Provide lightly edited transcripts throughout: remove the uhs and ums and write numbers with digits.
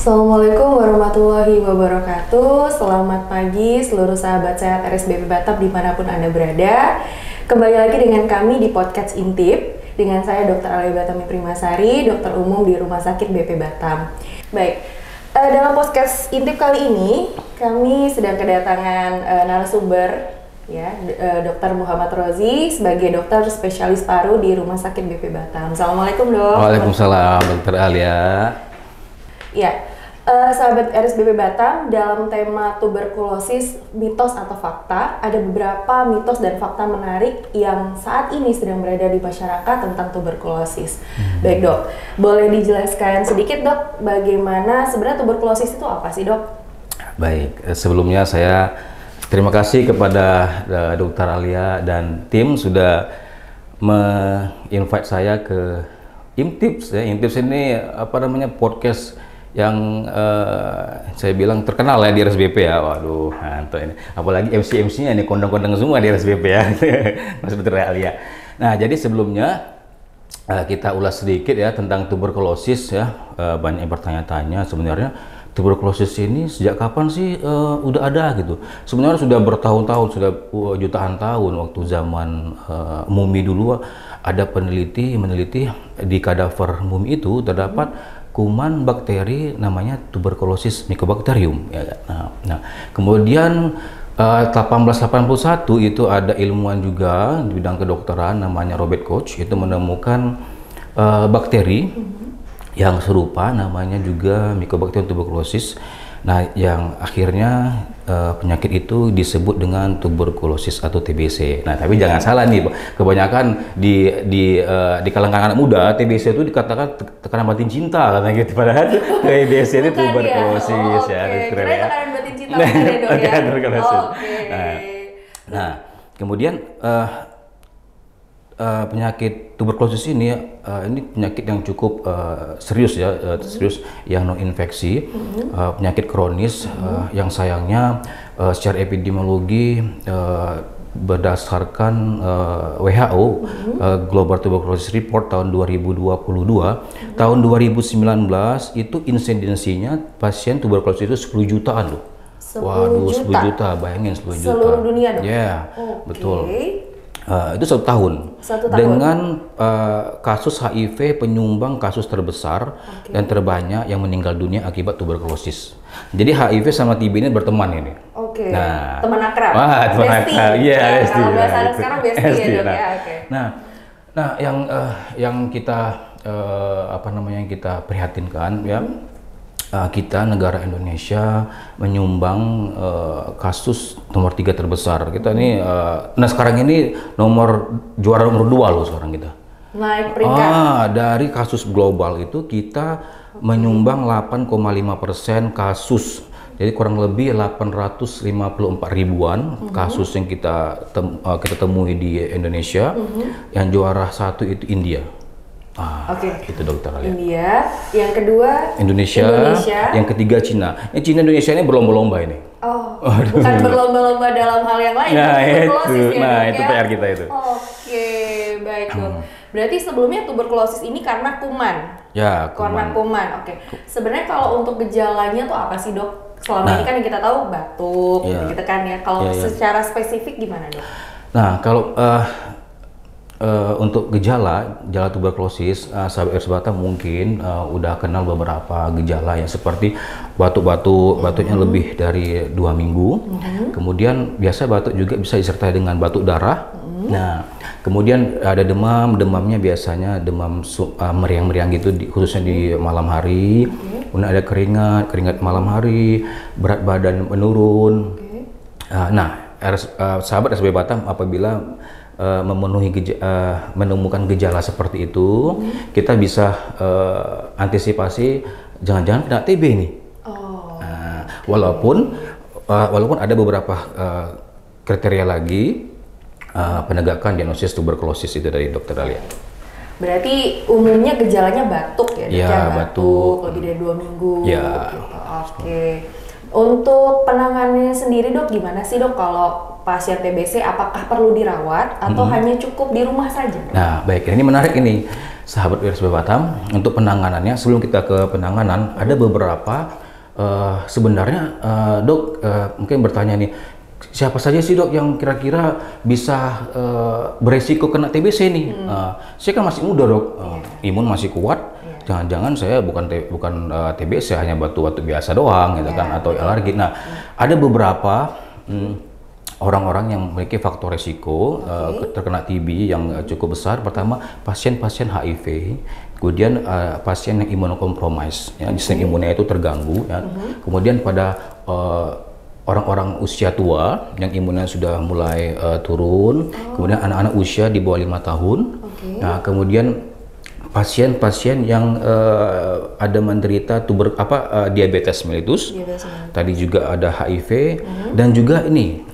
Assalamualaikum warahmatullahi wabarakatuh. Selamat pagi seluruh sahabat sehat RSBP Batam dimanapun Anda berada. Kembali lagi dengan kami di Podcast Intip dengan saya Dr. Alia Batami Primasari, dokter umum di Rumah Sakit BP Batam. Baik, dalam podcast Intip kali ini kami sedang kedatangan narasumber ya, Dr. Muhammad Rozi sebagai dokter spesialis paru di Rumah Sakit BP Batam. Assalamualaikum dok. Waalaikumsalam Dr. Alia. Ya, sahabat RSBP Batam, dalam tema tuberkulosis mitos atau fakta, ada beberapa mitos dan fakta menarik yang saat ini sedang berada di masyarakat tentang tuberkulosis. Baik dok, boleh dijelaskan sedikit dok, bagaimana sebenarnya tuberkulosis itu apa sih dok? Baik, sebelumnya saya terima kasih kepada Dr. Alia dan tim sudah me-invite saya ke Intips. Intips ini podcast yang saya bilang terkenal ya di RSBP ya. Waduh, mantap ini. Apalagi MC-nya ini kondang-kondang semua di RSBP ya. Mas Dr. Alia. Nah, jadi sebelumnya kita ulas sedikit ya tentang tuberkulosis ya. Banyak yang bertanya-tanya sebenarnya tuberkulosis ini sejak kapan sih udah ada gitu. Sebenarnya sudah bertahun-tahun, sudah jutaan tahun. Waktu zaman mumi dulu ada peneliti meneliti di kadaver mumi itu terdapat kuman bakteri namanya tuberculosis mycobacterium ya. Nah, kemudian 1881 itu ada ilmuwan juga di bidang kedokteran namanya Robert Koch itu menemukan bakteri yang serupa namanya juga Mycobacterium tuberculosis. Nah, yang akhirnya penyakit itu disebut dengan tuberkulosis atau TBC. Nah, tapi jangan salah nih, kebanyakan di kalangan anak muda TBC itu dikatakan tekanan batin cinta katanya gitu, padahal TBC itu tuberkulosis ya. Tekanan batin cinta ya dok ya. Nah, kemudian penyakit tuberkulosis ini penyakit yang cukup serius ya, serius yang non infeksi, penyakit kronis yang sayangnya secara epidemiologi berdasarkan WHO Global Tuberculosis Report tahun 2022, tahun 2019 itu insidensinya pasien tuberkulosis itu 10 jutaan loh. 10 juta, bayangin 10 juta. Seluruh dunia dong? Ya, betul. Itu satu tahun. Dengan kasus HIV penyumbang kasus terbesar dan terbanyak yang meninggal dunia akibat tuberkulosis. Jadi HIV sama TB ini berteman ini. Nah, teman akrab. Wah, teman akrab. Iya, besti. Kalau bahasa anak sekarang besti ya dok ya. Nah, yang kita yang kita prihatinkan ya. Kita negara Indonesia menyumbang kasus nomor 3 terbesar. Kita ini nah sekarang ini juara nomor 2 loh sekarang kita. Naik peringkat. Dari kasus global itu kita menyumbang 8,5% kasus. Jadi kurang lebih 854 ribuan kasus yang kita temui di Indonesia. Yang juara 1 itu India. Itu dokter Alia. India, yang kedua Indonesia, yang ketiga Cina. Cina Indonesia ini berlomba-lomba ini. Bukan berlomba-lomba dalam hal yang lain. Itu PR kita itu. Baik dok. Berarti sebelumnya tuberkulosis ini karena kuman. Ya, karena kuman. Sebenarnya kalau untuk gejalanya tuh apa sih dok? Selama ini kan yang kita tahu batuk, gitu kan ya. Kalau secara spesifik gimana dok? Nah, kalau untuk gejala tuberkulosis, sahabat RSBP Batam mungkin udah kenal beberapa gejala ya, seperti batuknya lebih dari 2 minggu. Kemudian biasa batuk juga bisa disertai dengan batuk darah. Nah, kemudian ada demamnya biasanya demam meriang-meriang gitu, khususnya di malam hari. Kemudian ada keringat malam hari, berat badan menurun. Sahabat RSBP Batam apabila menemukan gejala seperti itu, kita bisa antisipasi jangan-jangan kena TB nih. Walaupun ada beberapa kriteria lagi penegakan diagnosis tuberkulosis itu dari dokter Alia. Berarti umumnya gejalanya batuk ya? Ya, batuk lebih dari 2 minggu. Ya. Gitu. Untuk penanganannya sendiri dok, gimana sih dok kalau pasien TBC? Apakah perlu dirawat atau hanya cukup di rumah saja? Nah, baik, ini menarik ini. sahabat RSB Batam, untuk penanganannya, sebelum kita ke penanganan, ada beberapa sebenarnya dok mungkin bertanya nih, siapa saja sih dok yang kira-kira bisa beresiko kena TBC nih? Saya kan masih muda dok, imun masih kuat, jangan-jangan saya bukan TBC, hanya batu-batu biasa doang gitu kan, atau alergi. Nah, ada beberapa orang-orang yang memiliki faktor resiko terkena TB yang cukup besar. Pertama, pasien-pasien HIV, kemudian pasien yang imunokompromis, ya, sistem imunnya itu terganggu, ya. Kemudian pada orang-orang usia tua yang imunnya sudah mulai turun, kemudian anak-anak usia di bawah 5 tahun, nah kemudian pasien-pasien yang ada menderita diabetes mellitus, tadi juga ada HIV, dan juga ini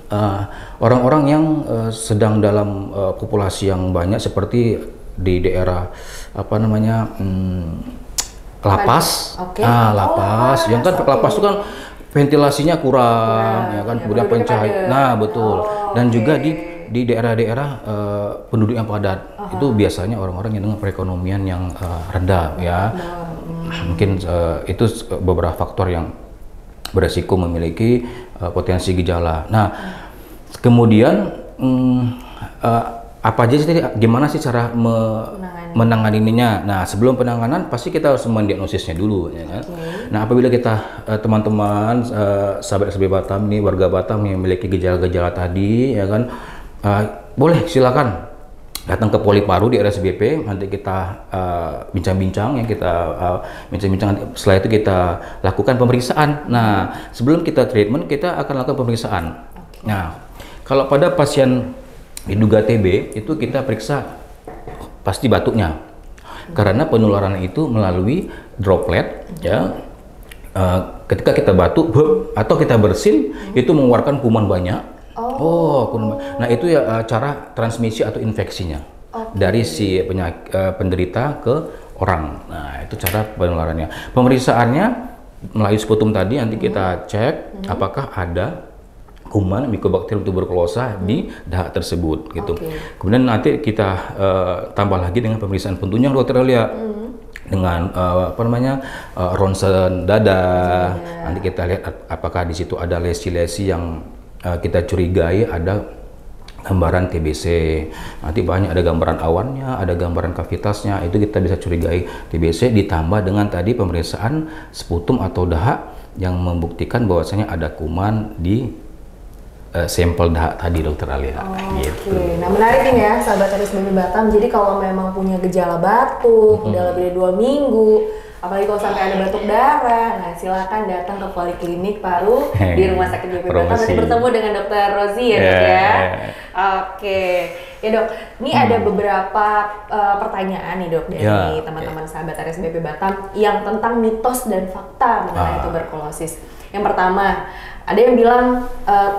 orang-orang yang sedang dalam populasi yang banyak seperti di daerah lapas, lapas, yang kan lapas itu kan ventilasinya kurang, ya kan, kemudian pencahayaan, nah betul, dan juga di daerah-daerah penduduk yang padat, itu biasanya orang-orang yang dengan perekonomian yang rendah, ya. Mungkin itu beberapa faktor yang beresiko memiliki potensi gejala. Nah, kemudian apa aja sih, gimana sih cara menanganinya? Nah, sebelum penanganan pasti kita harus mendiagnosisnya dulu, ya kan? Nah, apabila kita teman-teman sahabat RSB Batam nih, warga Batam yang memiliki gejala-gejala tadi, ya kan, boleh silakan datang ke Poli Paru di RSBP, nanti kita bincang-bincang, ya, kita bincang-bincang, setelah itu kita lakukan pemeriksaan. Nah, sebelum kita treatment, kita akan lakukan pemeriksaan. Nah, kalau pada pasien diduga TB, itu kita periksa pasti batuknya, karena penularan itu melalui droplet, ya. Ketika kita batuk atau kita bersin, itu mengeluarkan kuman banyak. Nah itu ya cara transmisi atau infeksinya dari si penderita ke orang. Nah itu cara penularannya. Pemeriksaannya melalui sputum tadi, nanti kita cek apakah ada kuman Mycobacterium tuberculosa di dahak tersebut, gitu. Kemudian nanti kita tambah lagi dengan pemeriksaan penunjang dokter Alia, dengan ronsen dada. Nanti kita lihat apakah di situ ada lesi-lesi yang kita curigai ada gambaran TBC. Nanti banyak ada gambaran awannya, ada gambaran kavitasnya, itu kita bisa curigai TBC, ditambah dengan tadi pemeriksaan sputum atau dahak yang membuktikan bahwasanya ada kuman di sampel dahak tadi dokter Alia. Gitu. Nah menarik ini ya sahabat RSBP Batam, jadi kalau memang punya gejala batuk udah lebih dari 2 minggu, apalagi kalau sampai ada batuk darah, nah silakan datang ke Poliklinik Paru di Rumah Sakit BP Batam, nanti bertemu dengan Dokter Rozi ya dok ya. Ya dok, ini ada beberapa pertanyaan nih dok dari teman-teman sahabat RSBP Batam yang tentang mitos dan fakta mengenai tuberkulosis. Yang pertama, ada yang bilang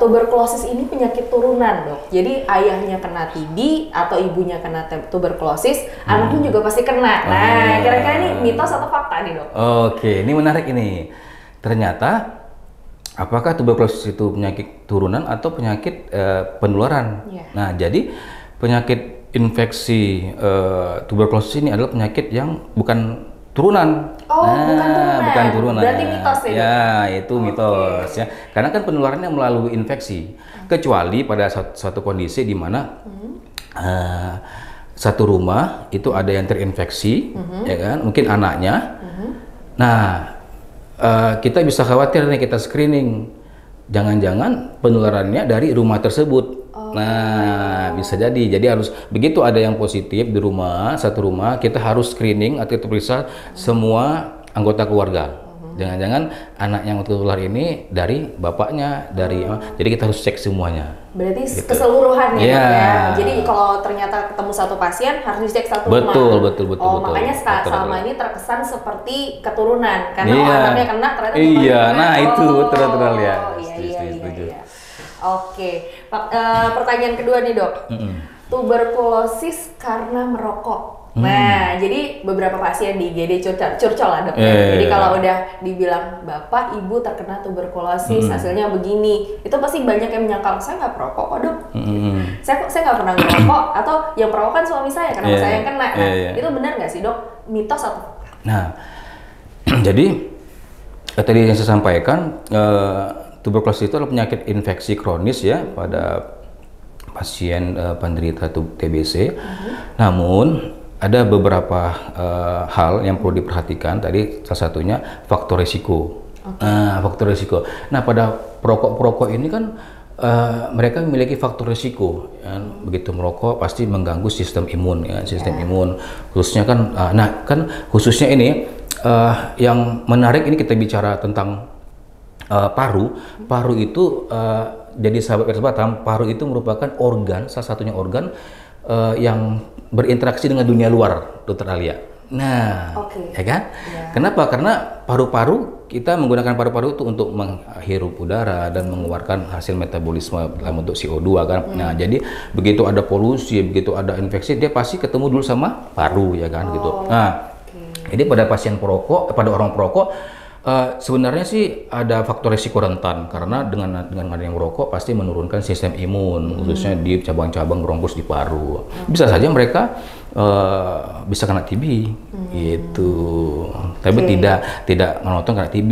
tuberkulosis ini penyakit turunan dok. Jadi ayahnya kena TB atau ibunya kena tuberkulosis, anaknya juga pasti kena. Nah, kira-kira ini mitos atau fakta nih dok? Oke, ini menarik ini. Ternyata apakah tuberkulosis itu penyakit turunan atau penyakit penularan? Nah, jadi penyakit infeksi tuberkulosis ini adalah penyakit yang bukan turunan. Bukan turunan. Berarti mitos ya? Ya, itu mitos ya. Karena kan penularannya melalui infeksi. Kecuali pada suatu kondisi di mana satu rumah itu ada yang terinfeksi, ya kan? Mungkin anaknya. Nah, kita bisa khawatir nih, kita screening. Jangan-jangan penularannya dari rumah tersebut. Nah, bisa jadi. Jadi harus begitu ada yang positif di rumah, satu rumah, kita harus screening atau kita periksa semua anggota keluarga. Jangan-jangan anak yang tertular ini dari bapaknya, jadi kita harus cek semuanya. Berarti gitu. Keseluruhan ya. Jadi kalau ternyata ketemu satu pasien harus dicek satu rumah. Betul. Makanya selama ini terkesan seperti keturunan karena anaknya kena ternyata nah itu betul ya. Iya. Oke, pertanyaan kedua nih dok. Tuberkulosis karena merokok Nah, jadi beberapa pasien di IGD curcol lah dok. Jadi kalau udah dibilang bapak, ibu terkena tuberkulosis, hasilnya begini, itu pasti banyak yang menyangkal, saya nggak perokok kok dok. Saya nggak pernah ngerokok, atau yang perokok kan suami saya, karena saya yang kena. Nah, itu benar nggak sih dok? Mitos atau? Nah, jadi tadi yang saya sampaikan, tuberkulosis itu adalah penyakit infeksi kronis ya pada pasien penderita TBC. Namun ada beberapa hal yang perlu diperhatikan. Tadi salah satunya faktor risiko. Faktor risiko. Nah, pada perokok ini kan mereka memiliki faktor risiko. Begitu merokok pasti mengganggu sistem imun ya, sistem imun. Khususnya kan, khususnya ini yang menarik ini kita bicara tentang paru. Paru itu jadi sahabat Ers Batam, paru itu merupakan organ, salah satunya organ yang berinteraksi dengan dunia luar, Dokter Alia. Nah, ya kan? Kenapa? Karena paru-paru, kita menggunakan paru-paru itu untuk menghirup udara dan mengeluarkan hasil metabolisme dalam bentuk CO2 kan. Nah, jadi begitu ada polusi, begitu ada infeksi, dia pasti ketemu dulu sama paru ya kan gitu. Nah, jadi pada pasien perokok, pada orang perokok, sebenarnya sih ada faktor risiko rentan karena dengan yang merokok pasti menurunkan sistem imun, khususnya di cabang-cabang bronkus di paru. Bisa saja mereka bisa kena TB gitu, tapi tidak menonton kena TB.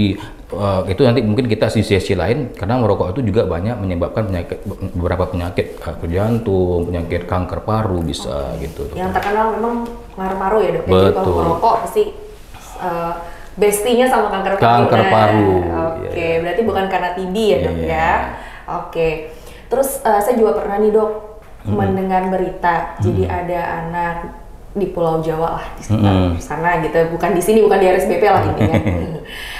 Itu nanti mungkin kita di sesi lain, karena merokok itu juga banyak menyebabkan beberapa penyakit jantung, penyakit kanker paru bisa gitu. Yang terkenal memang kanker paru ya dok. Jadi kalau merokok pasti bestinya sama kanker paru. Berarti bukan karena TB ya dok ya. Terus saya juga pernah nih dok mendengar berita, jadi ada anak di Pulau Jawa lah di sana gitu, bukan di sini, bukan di RSBP lah intinya.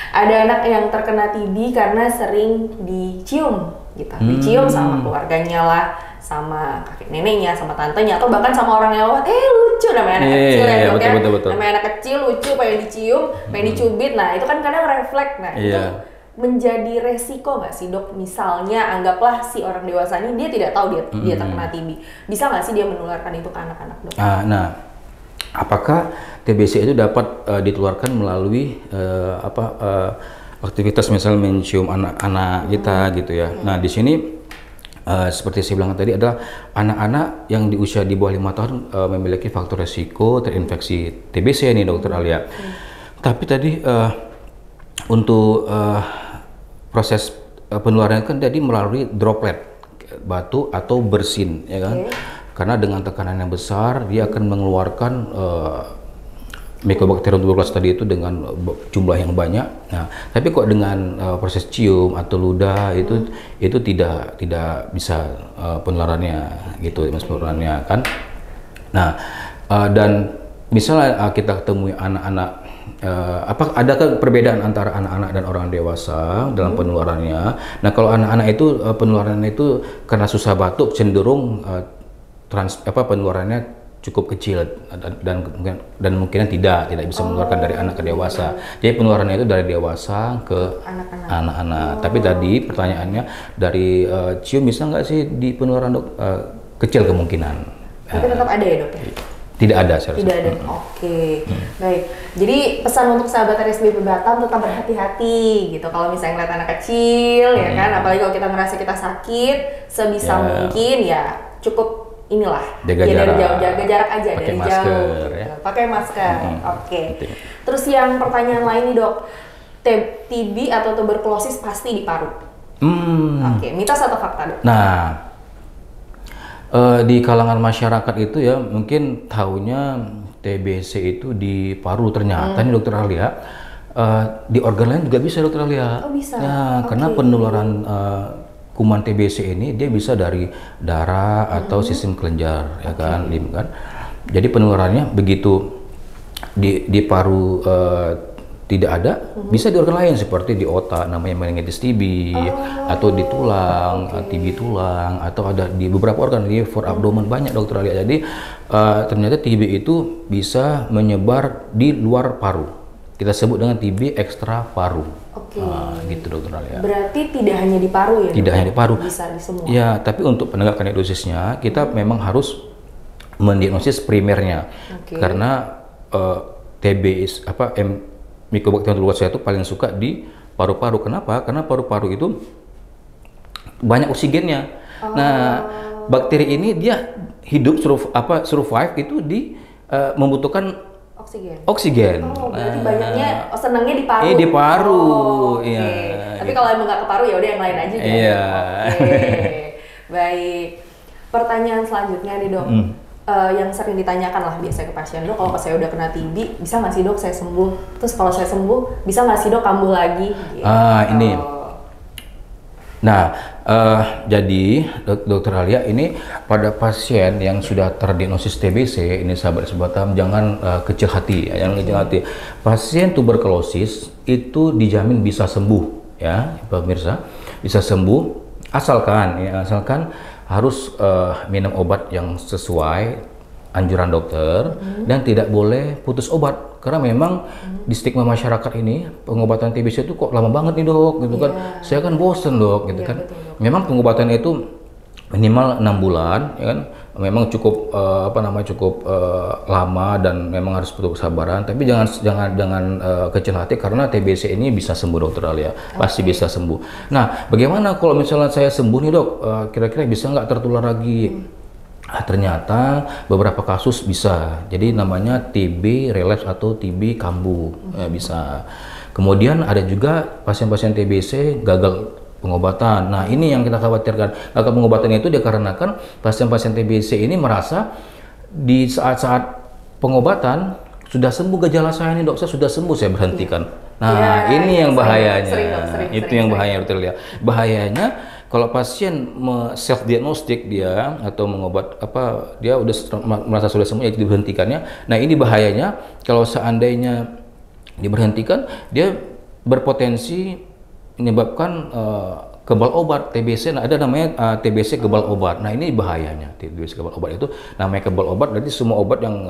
Ada anak yang terkena TB karena sering dicium gitu, dicium sama keluarganya lah, sama kakek neneknya, sama tantenya, atau bahkan sama orang yang lewat. Lucu namanya anak kecil ya dok ya. Namanya anak kecil lucu, pengen dicium, pengen dicubit. Nah itu kan kadang refleks. Nah itu menjadi resiko nggak sih dok? Misalnya anggaplah si orang dewasa ini dia tidak tahu dia terkena TB, bisa nggak sih dia menularkan itu ke anak-anak dok? Nah, apakah TBC itu dapat ditularkan melalui aktivitas misalnya mencium anak-anak kita gitu ya? Nah di sini seperti saya bilang tadi adalah anak-anak yang di usia di bawah 5 tahun memiliki faktor resiko terinfeksi TBC nih dokter Alia. Tapi tadi untuk proses penularan kan tadi melalui droplet batu atau bersin ya kan. Karena dengan tekanan yang besar dia akan mengeluarkan Mycobacterium tuberculosis tadi itu dengan jumlah yang banyak. Nah, tapi kok dengan proses cium atau ludah itu tidak bisa penularannya gitu, mas, penularannya kan. Nah, dan misalnya kita temui anak-anak, adakah perbedaan antara anak-anak dan orang dewasa dalam penularannya? Nah, kalau anak-anak itu penularannya itu karena susah batuk cenderung penularannya cukup kecil dan mungkin tidak bisa menularkan dari anak ke dewasa. Jadi penularannya itu dari dewasa ke anak-anak. Tapi tadi pertanyaannya dari cium bisa nggak sih di penularan dok? Kecil kemungkinan. Tapi tetap ada ya dok? Tidak ada. Tidak ada. Baik. Jadi pesan untuk sahabat RSBP Batam tetap berhati-hati gitu. Kalau misalnya ngeliat anak kecil ya kan, apalagi kalau kita ngerasa kita sakit, sebisa mungkin ya cukup inilah jaga jarak aja, pakai dari masker, jauh ya. Pakai masker. Terus yang pertanyaan lain nih dok, TB atau tuberkulosis pasti di paru. Mitos atau fakta dok? Nah, di kalangan masyarakat itu ya mungkin tahunya TBC itu di paru, ternyata nih dokter Alia di organ lain juga bisa dokter Alia. Bisa. Nah, karena penularan kuman TBC ini dia bisa dari darah atau sistem kelenjar ya kan, lim kan. Jadi penularannya begitu di paru tidak ada, bisa di organ lain seperti di otak namanya meningitis TB, atau di tulang TB tulang, atau ada di beberapa organ, liver, abdomen, banyak dokter Alia. Jadi ternyata TB itu bisa menyebar di luar paru. Kita sebut dengan TB ekstra paru. Gitu dokter Alia. Berarti tidak hanya di paru ya? Tidak hanya di paru. Bisa di semua. Ya, tapi untuk penegakan dosisnya kita memang harus mendiagnosis primernya. Karena TB Mycobacterium tuberculosis itu paling suka di paru-paru. Kenapa? Karena paru-paru itu banyak oksigennya. Nah, bakteri ini dia hidup survive itu membutuhkan oksigen. Berarti banyaknya senangnya di paru. Di paru. Iya. Tapi kalau emang nggak ke paru ya udah yang lain aja. Iya. Baik. Pertanyaan selanjutnya nih dok. Yang sering ditanyakan lah biasanya ke pasien, dok kalau saya udah kena TB bisa nggak sih dok saya sembuh? Terus kalau saya sembuh bisa nggak sih dok kambuh lagi? Ini. Nah, jadi Dokter Alia ini pada pasien yang sudah terdiagnosis TBC ini sahabat Batam jangan kecil hati, jangan kecil hati. Pasien tuberkulosis itu dijamin bisa sembuh ya, pemirsa, bisa sembuh asalkan harus minum obat yang sesuai anjuran dokter dan tidak boleh putus obat karena memang di stigma masyarakat ini pengobatan TBC itu kok lama banget nih dok gitu kan. Saya kan bosen dok gitu kan. Betul. Memang pengobatan itu minimal 6 bulan ya kan. Memang cukup cukup lama dan memang harus butuh kesabaran, tapi jangan kecil hati karena TBC ini bisa sembuh dokter Alia, pasti bisa sembuh. Nah, bagaimana kalau misalnya saya sembuh nih dok, kira-kira bisa nggak tertular lagi? Ternyata beberapa kasus bisa, jadi namanya TB relapse atau TB kambuh bisa. Kemudian ada juga pasien-pasien TBC gagal pengobatan. Nah ini yang kita khawatirkan, gagal pengobatan itu dikarenakan pasien-pasien TBC ini merasa di saat-saat pengobatan sudah sembuh gejala saya nih dok, saya sudah sembuh, saya berhentikan. Nah ini yang bahayanya, itu yang bahaya dokter Lia. Bahayanya kalau pasien self diagnostik dia atau dia udah merasa sudah sembuh ya diberhentikannya. Nah ini bahayanya kalau seandainya diberhentikan dia berpotensi menyebabkan kebal obat TBC. Nah ada namanya TBC kebal obat. Nah ini bahayanya TBC kebal obat itu namanya kebal obat. Berarti semua obat yang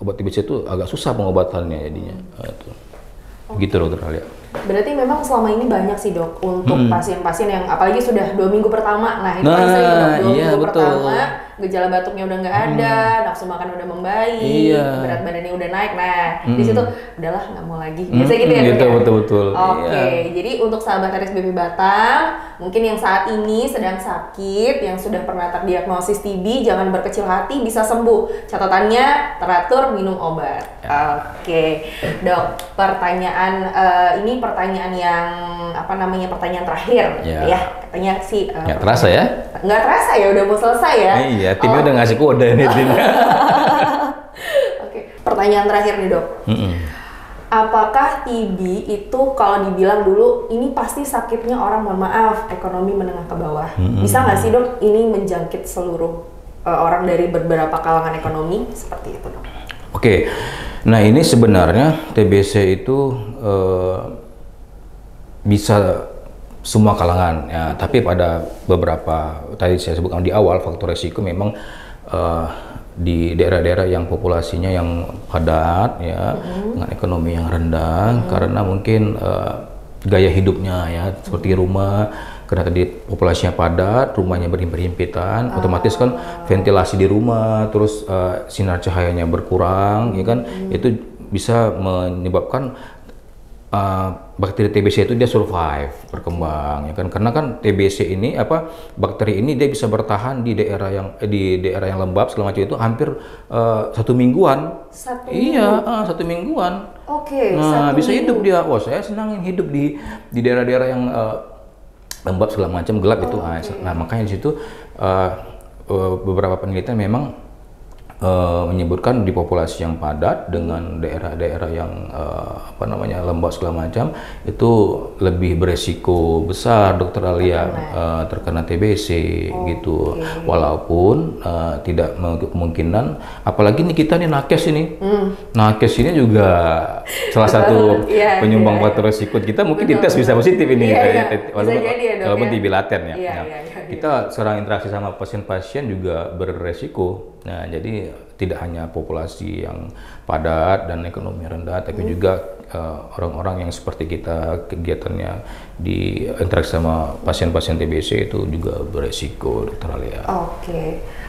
obat TBC itu agak susah pengobatannya jadinya. Gitu dokter Alia. Berarti memang selama ini banyak sih dok untuk pasien-pasien yang apalagi sudah 2 minggu pertama. Nah itu paling sering dok, 2 minggu pertama gejala batuknya udah nggak ada, nafsu makan udah membaik, berat badannya udah naik. Nah di situ udahlah nggak mau lagi. Biasanya gitu ya dok. Gitu, betul. Oke, jadi untuk sahabat RSBP Batam, mungkin yang saat ini sedang sakit, yang sudah pernah terdiagnosis TB, jangan berkecil hati, bisa sembuh. Catatannya teratur, minum obat. Oke, dok. Pertanyaan ini pertanyaan yang pertanyaan terakhir ya. Katanya sih nggak terasa ya? Nggak terasa ya, udah mau selesai ya. Iya, timnya udah ngasih kode nih timnya. Oke, pertanyaan terakhir nih dok. Apakah TB itu kalau dibilang dulu ini pasti sakitnya orang, mohon maaf, ekonomi menengah ke bawah. Bisa nggak sih dok ini menjangkit seluruh orang dari beberapa kalangan ekonomi seperti itu dok? Oke, nah ini sebenarnya TBC itu bisa semua kalangan ya, tapi pada beberapa tadi saya sebutkan di awal faktor resiko memang di daerah-daerah yang populasinya yang padat ya, dengan ekonomi yang rendah karena mungkin gaya hidupnya ya seperti rumah, karena tadi populasinya padat, rumahnya berhimpitan, otomatis kan ventilasi di rumah, terus sinar cahayanya berkurang, ya kan, itu bisa menyebabkan bakteri TBC itu dia survive, berkembang, ya kan, karena kan TBC ini bakteri ini dia bisa bertahan di daerah yang lembab segala macam itu hampir 1 mingguan. Iya, 1 mingguan. Oke. Nah, bisa hidup dia. Wah, saya senang hidup di daerah-daerah yang lembab segala macam, gelap itu. Nah, makanya di situ beberapa penelitian memang menyebutkan di populasi yang padat dengan daerah-daerah yang lembab segala macam itu lebih beresiko besar dokter Alia terkena TBC gitu. Walaupun tidak kemungkinan, apalagi nih kita nih nakes ini. Nakes ini juga salah satu penyumbang faktor resiko kita, mungkin dites bisa positif ini walaupun TB laten ya. Kita sering interaksi sama pasien-pasien juga beresiko. Nah, jadi tidak hanya populasi yang padat dan ekonomi rendah, tapi juga orang-orang yang seperti kita kegiatannya di interaksi sama pasien-pasien TBC itu juga beresiko, Dokter Alia.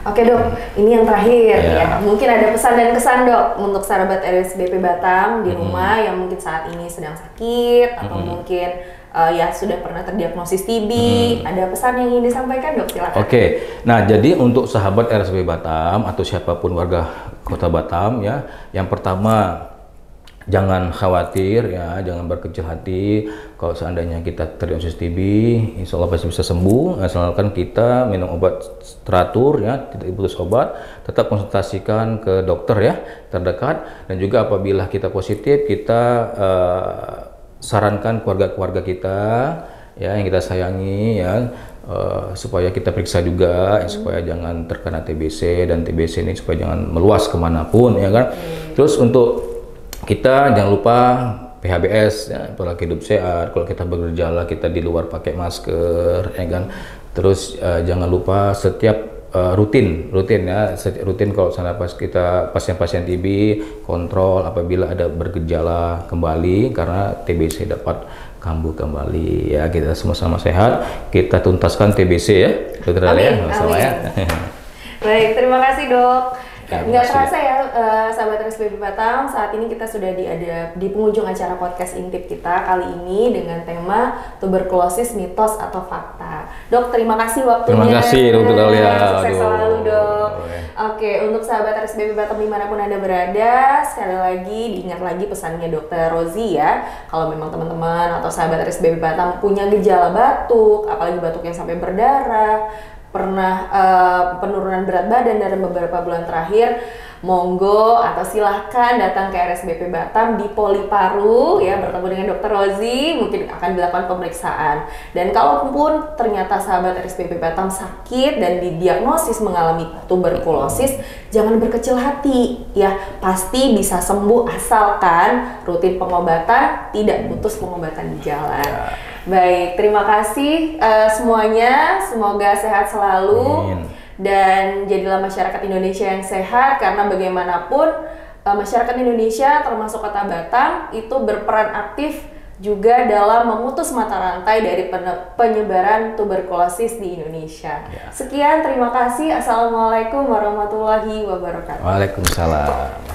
Oke dok, ini yang terakhir ya. Mungkin ada pesan dan kesan dok untuk sahabat RSBP Batam di rumah yang mungkin saat ini sedang sakit atau mungkin ya sudah pernah terdiagnosis TB. Ada pesan yang ingin disampaikan dok, silakan. Nah jadi untuk sahabat RSBP Batam atau siapapun warga Kota Batam ya, yang pertama jangan khawatir ya, jangan berkecil hati. Kalau seandainya kita terdiagnosis TB, insya Allah pasti bisa sembuh, asalkan kita minum obat teratur ya, tidak putus obat, tetap konsultasikan ke dokter ya terdekat, dan juga apabila kita positif, kita sarankan keluarga-keluarga kita ya yang kita sayangi ya, supaya kita periksa juga supaya jangan terkena TBC, dan TBC ini supaya jangan meluas kemanapun ya kan. Terus untuk kita jangan lupa PHBS ya, pola hidup sehat. Kalau kita bergejala kita di luar pakai masker ya kan. Terus jangan lupa setiap rutin ya, rutin kalau sana pas kita pasien-pasien TB kontrol apabila ada bergejala kembali, karena TBC dapat kambuh kembali ya. Kita sama-sama sehat, kita tuntaskan TBC ya, Dokter Alia. Ya. Baik, terima kasih dok. Nggak terasa ya sahabat RSBP Batam, saat ini kita sudah ada di penghujung acara podcast Intip kita kali ini dengan tema tuberkulosis mitos atau fakta. Dok, terima kasih waktunya. Terima kasih Dokter Alia. Sukses selalu dok. Untuk sahabat RSBP Batam dimanapun Anda berada, sekali lagi diingat lagi pesannya Dokter Rozi ya. Kalau memang teman-teman atau sahabat RSBP Batam punya gejala batuk, apalagi batuk yang sampai berdarah, pernah penurunan berat badan dalam beberapa bulan terakhir, monggo atau silahkan datang ke RSBP Batam di Poli Paru ya, bertemu dengan Dokter Rozi, mungkin akan dilakukan pemeriksaan. Dan kalaupun ternyata sahabat RSBP Batam sakit dan didiagnosis mengalami tuberkulosis, jangan berkecil hati ya, pasti bisa sembuh asalkan rutin pengobatan, tidak putus pengobatan di jalan. Baik, terima kasih semuanya, semoga sehat selalu. Dan jadilah masyarakat Indonesia yang sehat, karena bagaimanapun masyarakat Indonesia termasuk Kota Batam itu berperan aktif juga dalam memutus mata rantai dari penyebaran tuberkulosis di Indonesia. Sekian, terima kasih. Assalamualaikum warahmatullahi wabarakatuh. Waalaikumsalam.